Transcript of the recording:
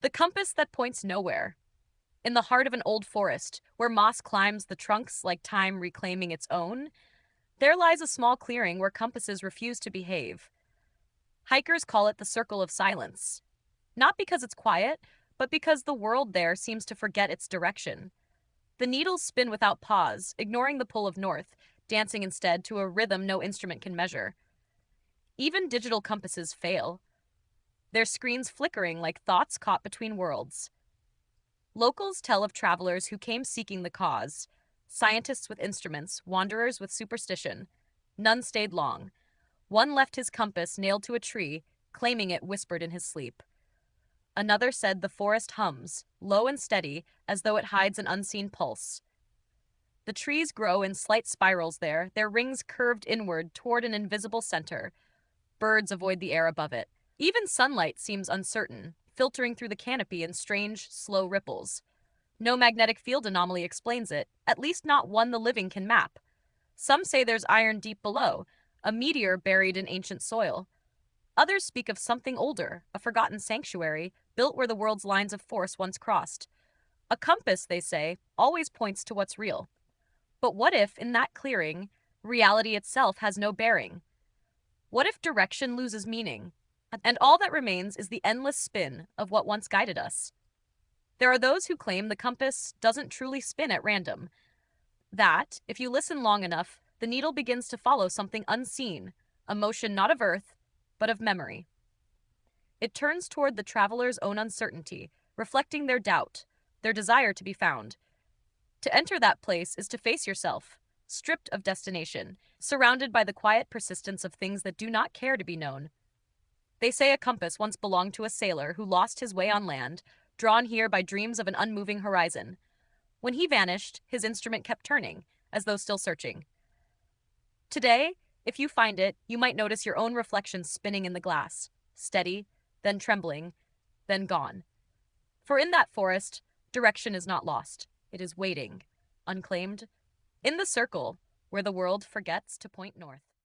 The compass that points nowhere. In the heart of an old forest, where moss climbs the trunks like time reclaiming its own, there lies a small clearing where compasses refuse to behave. Hikers call it the Circle of Silence. Not because it's quiet, but because the world there seems to forget its direction. The needles spin without pause, ignoring the pull of north, dancing instead to a rhythm no instrument can measure. Even digital compasses fail, their screens flickering like thoughts caught between worlds. Locals tell of travelers who came seeking the cause, scientists with instruments, wanderers with superstition. None stayed long. One left his compass nailed to a tree, claiming it whispered in his sleep. Another said the forest hums, low and steady, as though it hides an unseen pulse. The trees grow in slight spirals there, their rings curved inward toward an invisible center. Birds avoid the air above it. Even sunlight seems uncertain, filtering through the canopy in strange, slow ripples. No magnetic field anomaly explains it, at least not one the living can map. Some say there's iron deep below, a meteor buried in ancient soil. Others speak of something older, a forgotten sanctuary, built where the world's lines of force once crossed. A compass, they say, always points to what's real. But what if, in that clearing, reality itself has no bearing? What if direction loses meaning, and all that remains is the endless spin of what once guided us? There are those who claim the compass doesn't truly spin at random, that, if you listen long enough, the needle begins to follow something unseen, a motion not of earth, but of memory. It turns toward the traveler's own uncertainty, reflecting their doubt, their desire to be found. To enter that place is to face yourself, stripped of destination, surrounded by the quiet persistence of things that do not care to be known. They say a compass once belonged to a sailor who lost his way on land, drawn here by dreams of an unmoving horizon. When he vanished, his instrument kept turning, as though still searching. Today, if you find it, you might notice your own reflection spinning in the glass, steady, then trembling, then gone. For in that forest, direction is not lost. It is waiting, unclaimed, in the circle where the world forgets to point north.